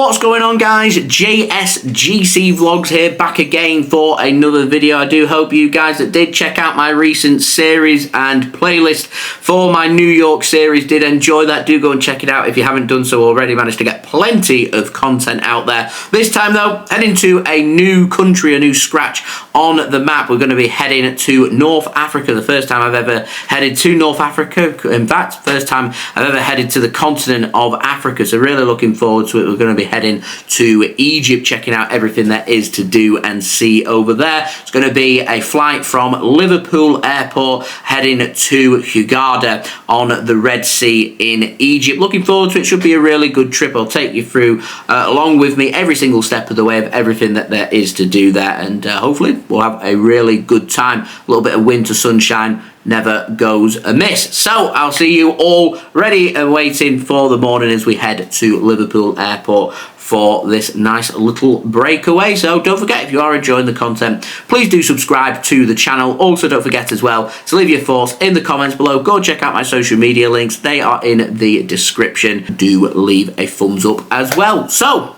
What's going on, guys? JSGC Vlogs here, back again for another video. I do hope you guys that did check out my recent series and playlist for my New York series did enjoy that. Do go and check it out if you haven't done so already. Managed to get plenty of content out there. This time though, heading to a new country, a new scratch on the map. We're going to be heading to North Africa. The first time I've ever headed to North Africa. In fact, first time I've ever headed to the continent of Africa. So really looking forward to it. We're going to be heading to Egypt, checking out everything there is to do and see over there. It's going to be a flight from Liverpool Airport heading to Hurghada on the Red Sea in Egypt. Looking forward to it. Should be a really good trip. I'll take you through along with me every single step of the way of everything that there is to do there, and hopefully we'll have a really good time. A little bit of winter sunshine never goes amiss. So I'll see you all ready and waiting for the morning as we head to Liverpool Airport for this nice little breakaway. So don't forget, if you are enjoying the content, please do subscribe to the channel. Also don't forget as well to leave your thoughts in the comments below. Go check out my social media links, they are in the description. Do leave a thumbs up as well. So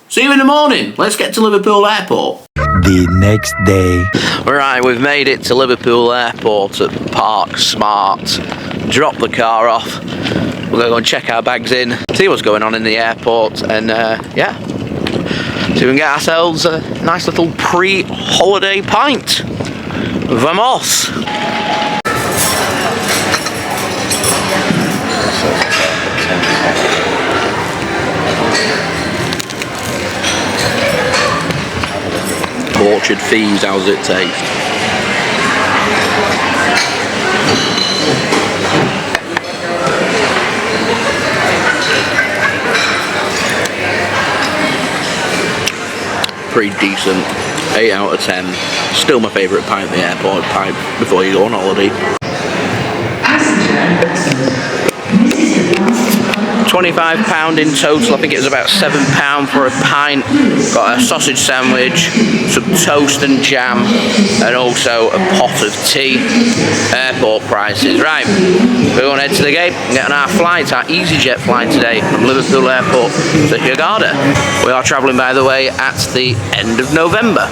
see you in the morning. Let's get to Liverpool Airport. The next day. Right, we've made it to Liverpool Airport at Park Smart. Drop the car off. We're going to go and check our bags in, see what's going on in the airport, and yeah, see if we can get ourselves a nice little pre-holiday pint. Vamos! Orchard Thieves, how's it taste? Pretty decent, 8 out of 10. Still my favourite pint at the airport, pint before you go on holiday. £25 in total. I think it was about £7 for a pint. Got a sausage sandwich, some toast and jam, and also a pot of tea. Airport prices. Right, we're going to head to the gate and get on our flight, our Easyjet flight today from Liverpool Airport to Hurghada. We are travelling, by the way, at the end of November.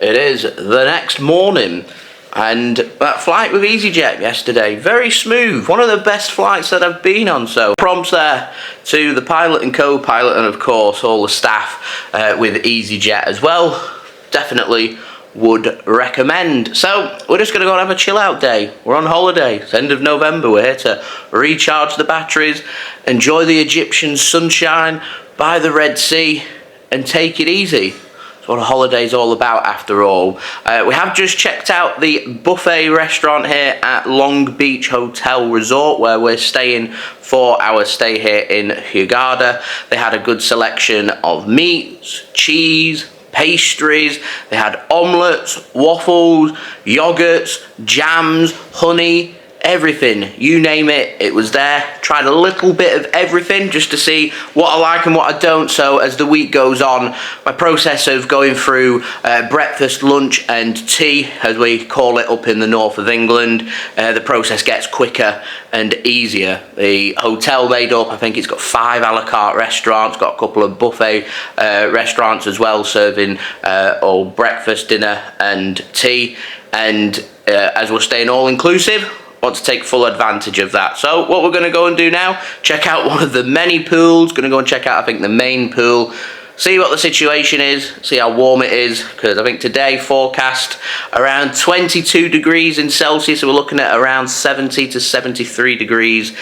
It is the next morning, and that flight with Easyjet yesterday, very smooth, one of the best flights that I've been on. So prompts there to the pilot and co-pilot, and of course all the staff with Easyjet as well. Definitely would recommend. So we're just going to go and have a chill out day. We're on holiday, it's end of November. We're here to recharge the batteries, enjoy the Egyptian sunshine by the Red Sea, and take it easy. That's what a holiday's all about, after all. We have just checked out the buffet restaurant here at Long Beach Hotel Resort, where we're staying for our stay here in Hurghada. They had a good selection of meats, cheese, pastries. They had omelettes, waffles, yogurts, jams, honey, everything, you name it, it was there. Tried a little bit of everything just to see what I like and what I don't. So as the week goes on, my process of going through breakfast, lunch and tea, as we call it up in the north of England, the process gets quicker and easier. The hotel made up, I think it's got 5 a la carte restaurants, got a couple of buffet restaurants as well, serving all breakfast, dinner and tea. And as we're staying all inclusive, want to take full advantage of that. So what we're going to go and do now, check out one of the many pools. Going to go and check out, I think, the main pool, see what the situation is, see how warm it is, because I think today forecast around 22 degrees in Celsius, so we're looking at around 70 to 73 degrees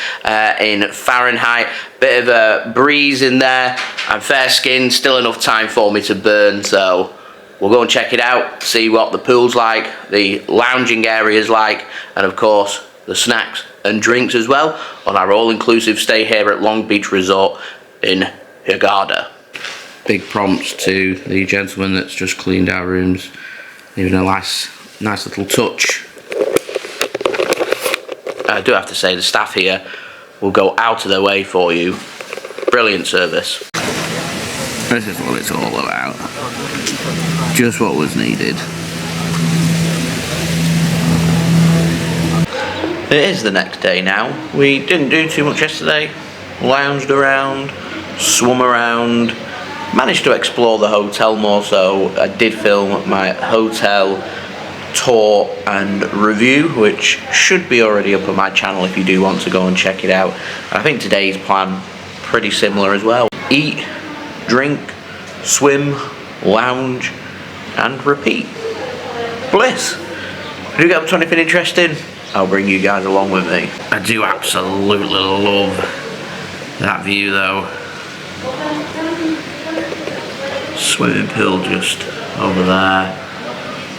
in Fahrenheit. Bit of a breeze in there. I'm fair skinned, still enough time for me to burn, so we'll go and check it out, see what the pool's like, the lounging area's like, and of course the snacks and drinks as well on our all-inclusive stay here at Long Beach Resort in Hurghada. Big prompts to the gentleman that's just cleaned our rooms, even a nice little touch. I do have to say the staff here will go out of their way for you. Brilliant service. This is what it's all about. Just what was needed. It is the next day now. We didn't do too much yesterday. Lounged around, swum around, managed to explore the hotel more, so I did film my hotel tour and review, which should be already up on my channel if you do want to go and check it out. And I think today's plan pretty similar as well. Eat, drink, swim, lounge and repeat. Bliss. If you get up to anything interesting, I'll bring you guys along with me. I do absolutely love that view though. Swimming pool just over there.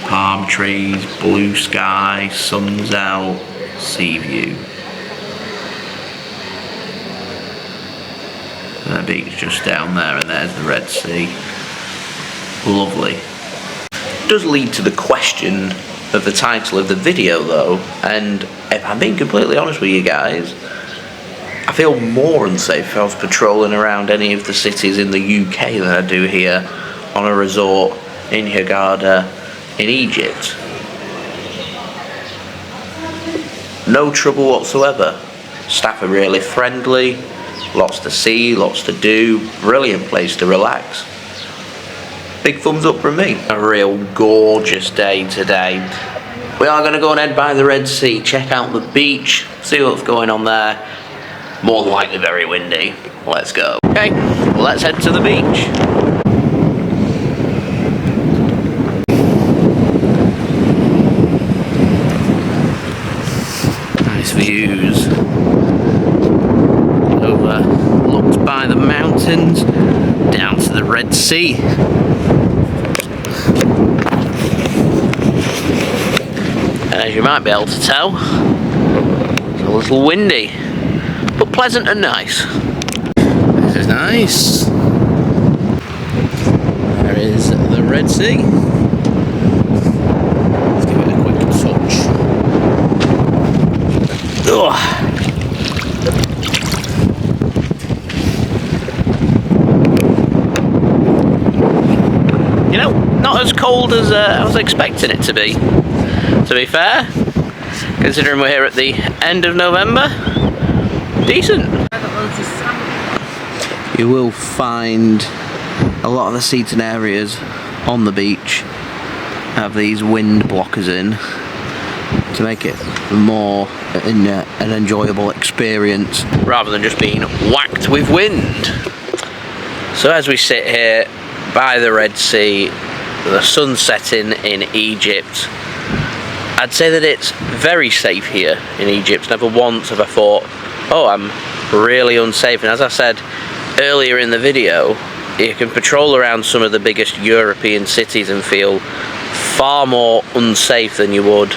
Palm trees, blue sky, sun's out, sea view. The beach just down there, and there's the Red Sea. Lovely. It does lead to the question of the title of the video though, and if I'm being completely honest with you guys, I feel more unsafe if I was patrolling around any of the cities in the UK than I do here on a resort in Hurghada in Egypt. No trouble whatsoever. Staff are really friendly, lots to see, lots to do, brilliant place to relax. Big thumbs up from me. A real gorgeous day today. We are going to go and head by the Red Sea, check out the beach, see what's going on there. More than likely very windy. Let's go. Okay, well, let's head to the beach. Nice views. Overlooked by the mountains, down to the Red Sea. And as you might be able to tell, it's a little windy, but pleasant and nice. This is nice. There is the Red Sea. Let's give it a quick touch. Ugh. You know, not as cold as I was expecting it to be fair, considering we're here at the end of November. Decent. You will find a lot of the seating areas on the beach have these wind blockers in to make it more an enjoyable experience rather than just being whacked with wind. So as we sit here by the Red Sea, the sun setting in Egypt, I'd say that it's very safe here in Egypt. Never once have I thought, oh, I'm really unsafe. And as I said earlier in the video, you can patrol around some of the biggest European cities and feel far more unsafe than you would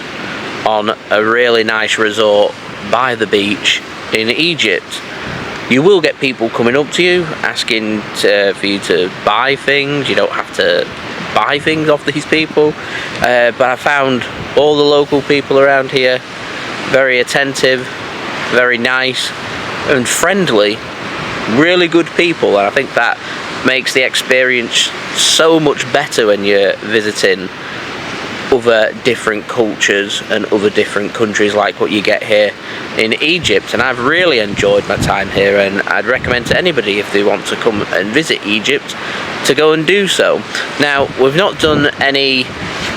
on a really nice resort by the beach in Egypt. You will get people coming up to you asking for you to buy things. You don't have to buy things off these people, but I found all the local people around here very attentive, very nice and friendly, really good people, and I think that makes the experience so much better when you're visiting other different cultures and other different countries like what you get here in Egypt. And I've really enjoyed my time here, and I'd recommend to anybody, if they want to come and visit Egypt, to go and do so. Now, we've not done any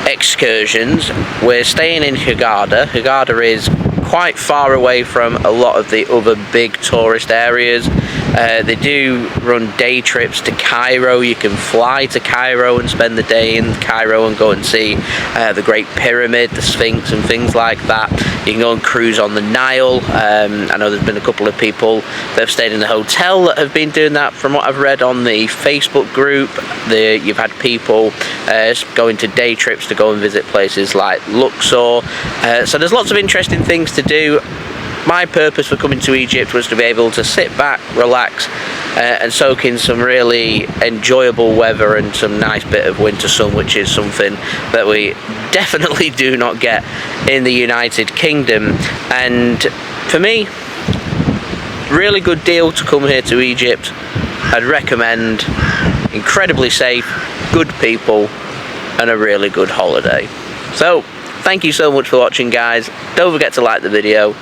excursions. We're staying in Hurghada. Hurghada is quite far away from a lot of the other big tourist areas. They do run day trips to Cairo. You can fly to Cairo and spend the day in Cairo and go and see the Great Pyramid, the Sphinx and things like that. You can go and cruise on the Nile. I know there's been a couple of people that have stayed in the hotel that have been doing that from what I've read on the Facebook group. You've had people going to day trips to go and visit places like Luxor. So there's lots of interesting things to do. My purpose for coming to Egypt was to be able to sit back, relax, and soak in some really enjoyable weather and some nice bit of winter sun, which is something that we definitely do not get in the United Kingdom. And for me, really good deal to come here to Egypt. I'd recommend. Incredibly safe, good people, and a really good holiday. So thank you so much for watching, guys. Don't forget to like the video.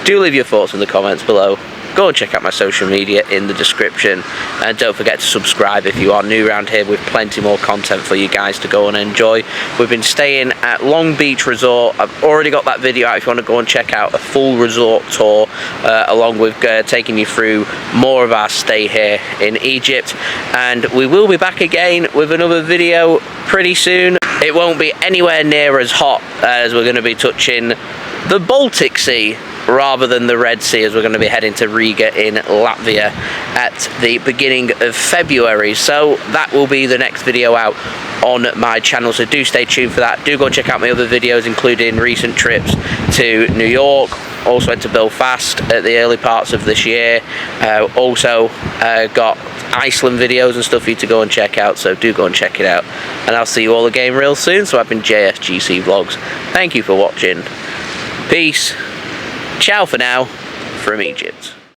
Do leave your thoughts in the comments below. Go and check out my social media in the description, and don't forget to subscribe if you are new around here, with plenty more content for you guys to go and enjoy. We've been staying at Long Beach Resort. I've already got that video out if you want to go and check out a full resort tour, along with taking you through more of our stay here in Egypt. And we will be back again with another video pretty soon. It won't be anywhere near as hot, as we're going to be touching the Baltic Sea rather than the Red Sea, as we're going to be heading to Riga in Latvia at the beginning of February. So that will be the next video out on my channel, so do stay tuned for that. Do go and check out my other videos, including recent trips to New York, also went to Belfast at the early parts of this year. Also got Iceland videos and stuff for you to go and check out, so do go and check it out. And I'll see you all again real soon. So I've been JSGC Vlogs. Thank you for watching. Peace. Ciao for now from Egypt.